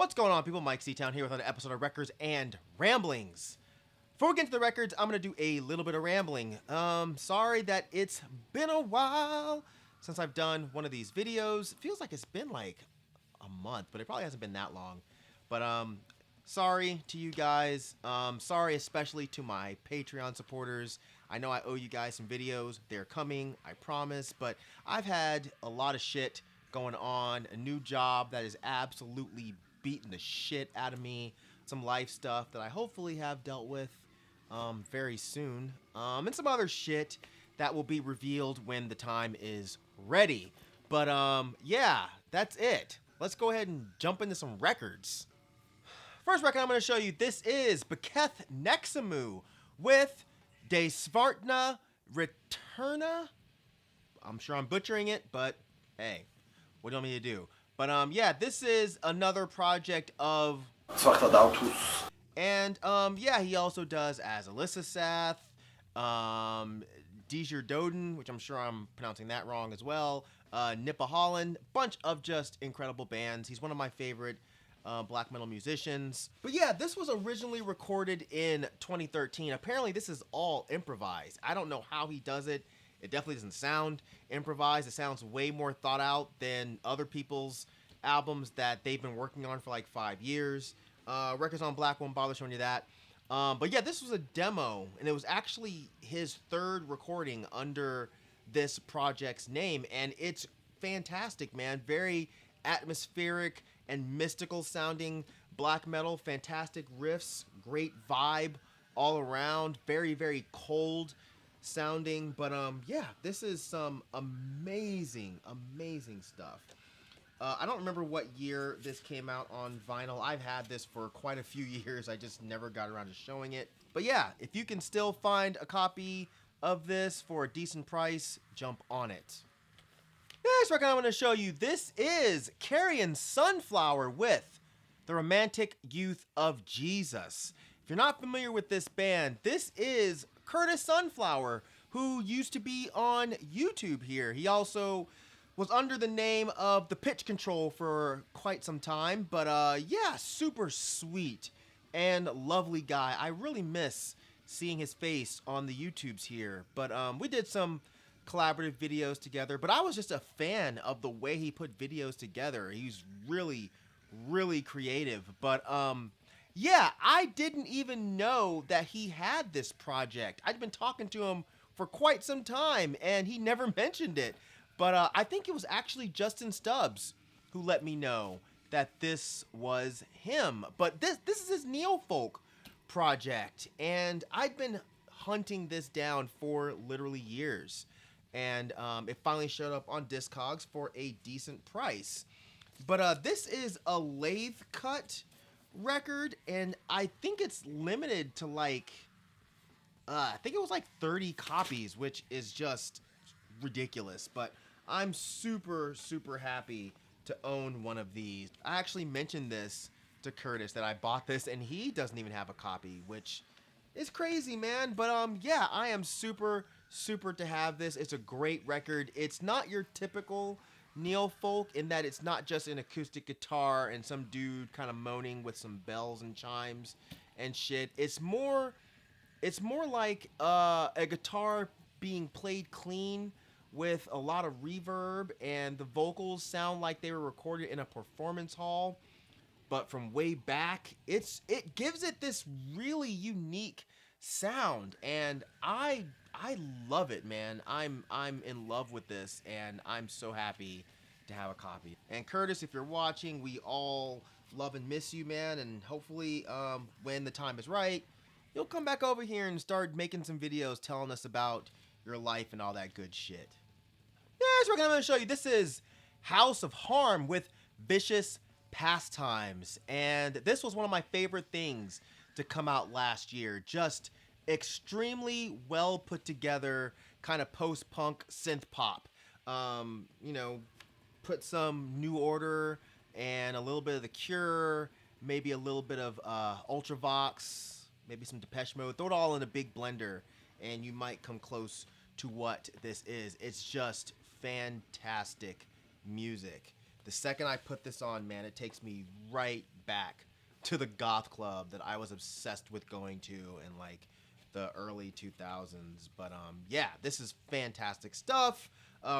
What's going on, people? Mike C-Town here with another episode of Records and Ramblings. Before we get into the records, I'm going to do a little bit of rambling. Sorry that it's been a while since I've done one of these videos. It feels like it's been like a month, but it probably hasn't been that long. But sorry to you guys. Sorry especially to my Patreon supporters. I know I owe you guys some videos. They're coming, I promise. But I've had a lot of shit going on. A new job that is absolutely beating the shit out of me. Some life stuff that I hopefully have dealt with very soon. And some other shit that will be revealed when the time is ready. But yeah, that's it. Let's go ahead and jump into some records. First record I'm going to show you, this is Beketh Nexehmu with Despartner, Riterna. I'm sure I'm butchering it, but hey, what do you want me to do? But yeah, this is another project of Svarta. And yeah, he also does as Alyssa Sath, Deezer Doden, which I'm sure I'm pronouncing that wrong as well, Nippa Holland, bunch of just incredible bands. He's one of my favorite black metal musicians. But yeah, this was originally recorded in 2013. Apparently this is all improvised. I don't know how he does it. It definitely doesn't sound improvised. It sounds way more thought out than other people's albums that they've been working on for like 5 years. Records on Black won't bother showing you that. But yeah, this was a demo, and it was actually his third recording under this project's name, and it's fantastic, man. Very atmospheric and mystical sounding black metal, fantastic riffs, great vibe all around, very, very cold sounding. But yeah, this is some amazing stuff. I don't remember what year this came out on vinyl. I've had this for quite a few years. I just never got around to showing it. But yeah, if you can still find a copy of this for a decent price, jump on it. Next record I'm going to show you, this is Carrion Sunflower with The Romantic Youth of Jesus. If you're not familiar with this band, this is Curtis Sunflower, who used to be on YouTube here. He also was under the name of The Pitch Control for quite some time. But yeah, super sweet and lovely guy. I really miss seeing his face on the YouTubes here. But we did some collaborative videos together. But I was just a fan of the way he put videos together. He's really, really creative. But yeah, I didn't even know that he had this project. I'd been talking to him for quite some time, and he never mentioned it. But I think it was actually Justin Stubbs who let me know that this was him. But this is his Neofolk project, and I'd been hunting this down for literally years. And it finally showed up on Discogs for a decent price. But this is a lathe cut record, and I think it's limited to like, I think it was like 30 copies, which is just ridiculous. But I'm super happy to own one of these. I actually mentioned this to Curtis that I bought this, and he doesn't even have a copy, which is crazy, man. But yeah, I am super to have this. It's a great record. It's not your typical Neofolk in that it's not just an acoustic guitar and some dude kind of moaning with some bells and chimes and shit. It's more like a guitar being played clean with a lot of reverb, and the vocals sound like they were recorded in a performance hall, but from way back. It gives it this really unique sound, and I love it, man. I'm in love with this, and I'm so happy to have a copy. And Curtis, if you're watching, we all love and miss you, man, and hopefully when the time is right, you'll come back over here and start making some videos telling us about your life and all that good shit. Next record I'm going to show you, this is House of Harm with Vicious Pastimes. And this was one of my favorite things to come out last year. Just extremely well put together, kind of post-punk synth pop. You know, put some New Order and a little bit of The Cure, maybe a little bit of Ultravox, maybe some Depeche Mode. Throw it all in a big blender, and you might come close to what this is. It's just fantastic music. The second I put this on, man, it takes me right back to the goth club that I was obsessed with going to in like the early 2000s. But yeah, this is fantastic stuff.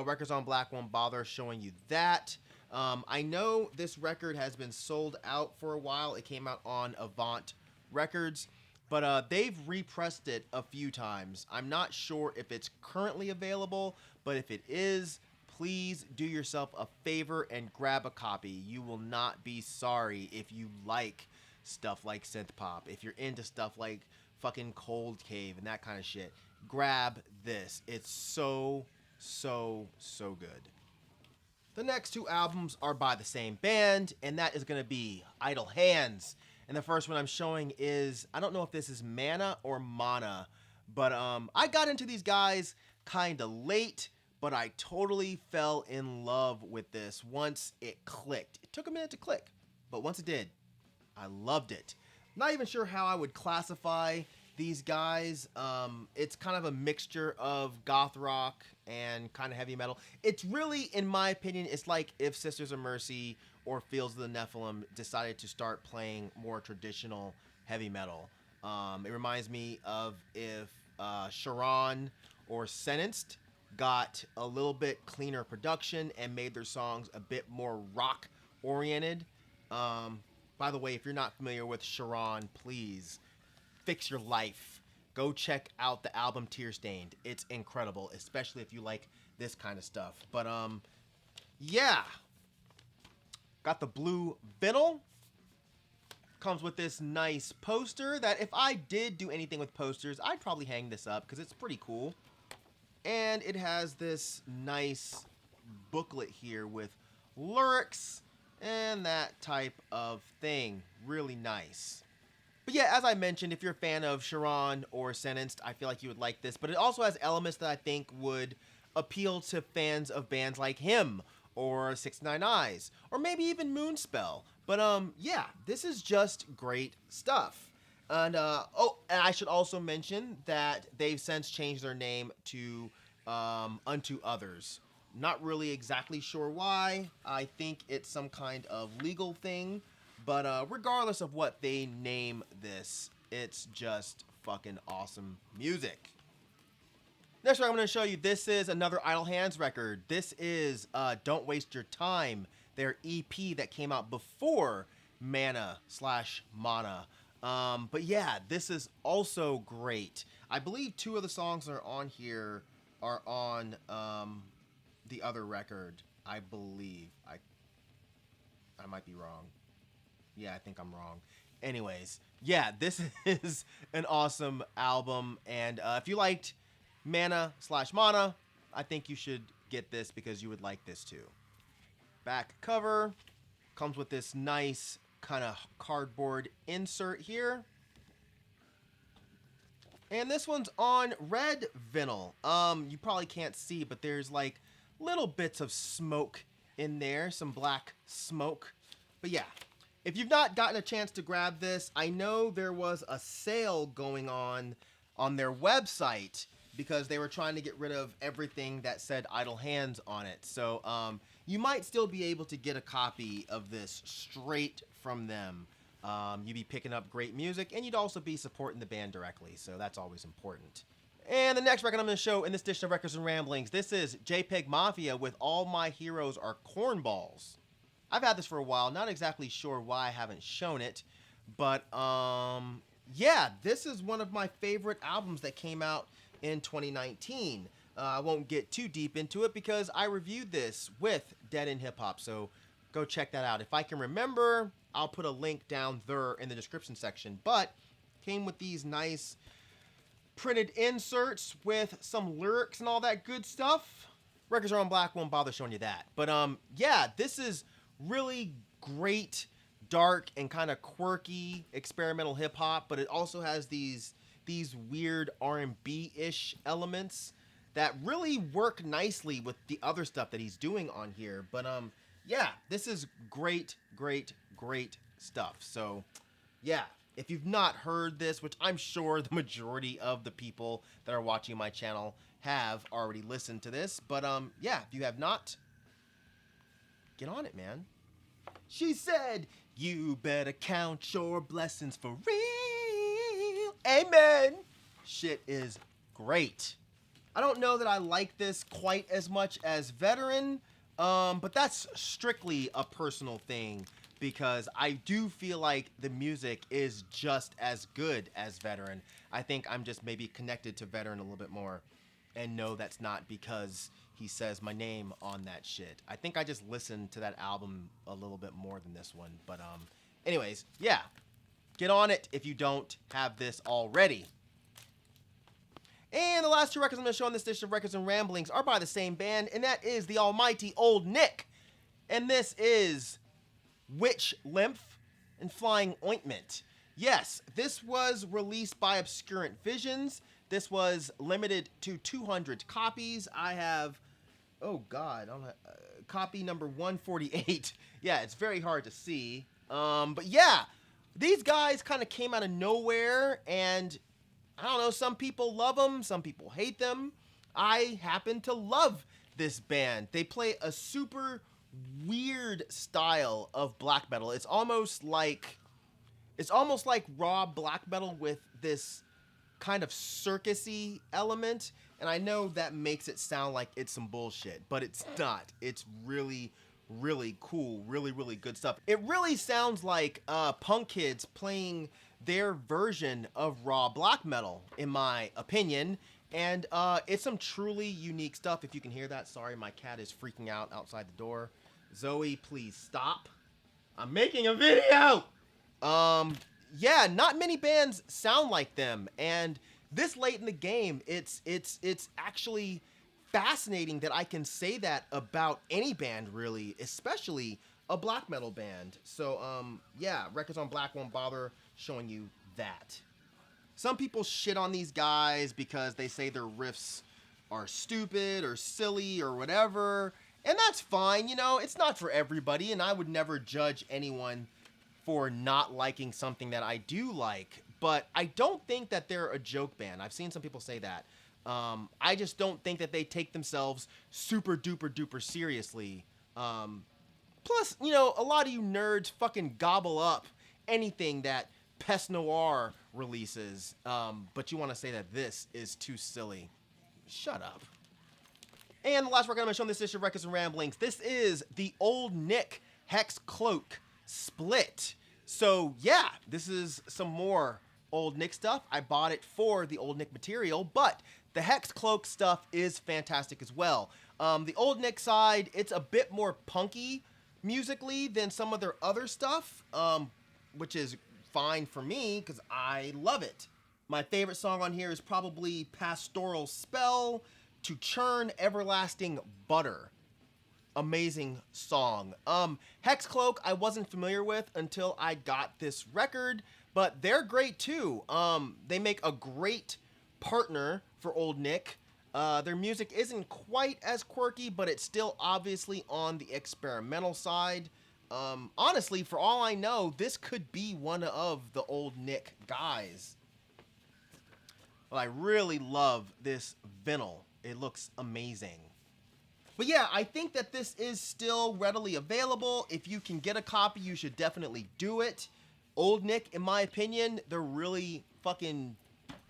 Records on Black won't bother showing you that. I know this record has been sold out for a while. It came out on Avant Records, but they've repressed it a few times. I'm not sure if it's currently available, but if it is, please do yourself a favor and grab a copy. You will not be sorry if you like stuff like synth pop, if you're into stuff like fucking Cold Cave and that kind of shit. Grab this. It's so good. The next two albums are by the same band, and that is going to be Idle Hands. And the first one I'm showing is, I don't know if this is Mana or Mana, but I got into these guys kind of late, but I totally fell in love with this once it clicked. It took a minute to click, but once it did, I loved it. Not even sure how I would classify these guys. It's kind of a mixture of goth rock and kind of heavy metal. It's really, in my opinion, it's like if Sisters of Mercy or Fields of the Nephilim decided to start playing more traditional heavy metal. It reminds me of if Sharon or Sentenced got a little bit cleaner production and made their songs a bit more rock oriented. By the way, if you're not familiar with Sharon, please fix your life. Go check out the album Tear Stained. It's incredible, especially if you like this kind of stuff. But yeah. Got the blue vinyl. Comes with this nice poster that if I did do anything with posters, I'd probably hang this up because it's pretty cool. And it has this nice booklet here with lyrics and that type of thing. Really nice. But yeah, as I mentioned, if you're a fan of Sharon or Sentenced, I feel like you would like this. But it also has elements that I think would appeal to fans of bands like him or 69 Eyes or maybe even Moonspell. But yeah, this is just great stuff. And oh, and I should also mention that they've since changed their name to Unto Others. Not really exactly sure why. I think it's some kind of legal thing. But regardless of what they name this, it's just fucking awesome music. Next record I'm going to show you, this is another Idle Hands record. This is Don't Waste Your Time, their EP that came out before Mana/Mana. But yeah, this is also great. I believe two of the songs that are on here are on the other record, I believe. I might be wrong. Yeah, I think I'm wrong. Anyways, yeah, this is an awesome album. And if you liked Mana/Mana, I think you should get this because you would like this too. Back cover comes with this nice kind of cardboard insert here. And this one's on red vinyl. You probably can't see, but there's like little bits of smoke in there, some black smoke. But yeah, if you've not gotten a chance to grab this, I know there was a sale going on their website because they were trying to get rid of everything that said Idle Hands on it. So you might still be able to get a copy of this straight from them. You'd be picking up great music, and you'd also be supporting the band directly, so that's always important. And the next record I'm going to show in this edition of Records and Ramblings, this is Jpegmafia with All My Heroes Are Cornballs. I've had this for a while, not exactly sure why I haven't shown it, but yeah, this is one of my favorite albums that came out in 2019. I won't get too deep into it because I reviewed this with Dead in Hip Hop, so go check that out. If I can remember, I'll put a link down there in the description section, but came with these nice printed inserts with some lyrics and all that good stuff. Records Are on Black won't bother showing you that. But yeah, this is really great, dark and kind of quirky experimental hip hop, but it also has these weird R&B-ish elements that really work nicely with the other stuff that he's doing on here. But yeah, this is great stuff. So yeah, if you've not heard this, which I'm sure the majority of the people that are watching my channel have already listened to this, but yeah, if you have not, Get on it, man. She said, you better count your blessings for real. Amen. Shit is great. I don't know that I like this quite as much as Veteran, but that's strictly a personal thing because I do feel like the music is just as good as Veteran. I think I'm just maybe connected to Veteran a little bit more and know that's not because he says my name on that shit. I think I just listened to that album a little bit more than this one. But anyways, yeah. Get on it if you don't have this already. And the last two records I'm going to show on this edition of Records and Ramblings are by the same band, and that is the almighty Old Nick. And this is Witch Lymph and Flying Ointment. Yes, this was released by Obscurant Visions. This was limited to 200 copies. I have, oh God, copy number 148. Yeah, it's very hard to see. But yeah, these guys kind of came out of nowhere, and I don't know, some people love them, some people hate them. I happen to love this band. They play a super weird style of black metal. It's almost like raw black metal with this kind of circusy element, and I know that makes it sound like it's some bullshit, but it's not. It's really, really cool, really, really good stuff. It really sounds like punk kids playing their version of raw black metal, in my opinion, and it's some truly unique stuff. If you can hear that, sorry, my cat is freaking out outside the door. Zoe, please stop. I'm making a video! Yeah, not many bands sound like them, and this late in the game, it's actually fascinating that I can say that about any band, really, especially a black metal band. So, yeah, Records on Black won't bother showing you that. Some people shit on these guys because they say their riffs are stupid or silly or whatever, and that's fine, you know, it's not for everybody, and I would never judge anyone for not liking something that I do like, but I don't think that they're a joke band. I've seen some people say that. I just don't think that they take themselves super duper duper seriously. Plus, you know, a lot of you nerds fucking gobble up anything that Pest Noir releases, but you want to say that this is too silly. Shut up. And the last record I'm going to show in this edition of Records and Ramblings, this is the Old Nick Hex Cloak split. So yeah, this is some more Old Nick stuff. I bought it for the Old Nick material, but the Hex Cloak stuff is fantastic as well. The Old Nick side, it's a bit more punky musically than some of their other stuff, which is fine for me because I love it. My favorite song on here is probably Pastoral Spell to Churn Everlasting Butter. Amazing song. Hex Cloak I wasn't familiar with until I got this record, but they're great too. They make a great partner for Old Nick. Their music isn't quite as quirky, but it's still obviously on the experimental side. Honestly, for all I know, this could be one of the Old Nick guys. Well, I really love this vinyl. It looks amazing. But yeah, I think that this is still readily available. If you can get a copy, you should definitely do it. Old Nick, in my opinion, they're really fucking,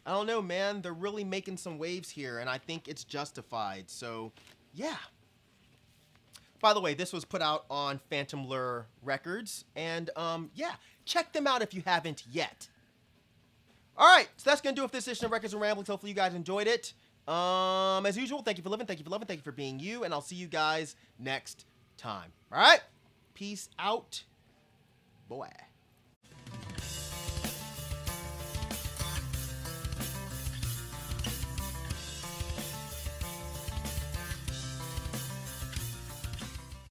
I don't know, man. They're really making some waves here, and I think it's justified. So, yeah. By the way, this was put out on Phantom Lure Records, and yeah, check them out if you haven't yet. All right, so that's gonna do it for this edition of Records and Ramblings. Hopefully, you guys enjoyed it. As usual, thank you for living, thank you for loving, thank you for being you, and I'll see you guys next time. All right, peace out, boy.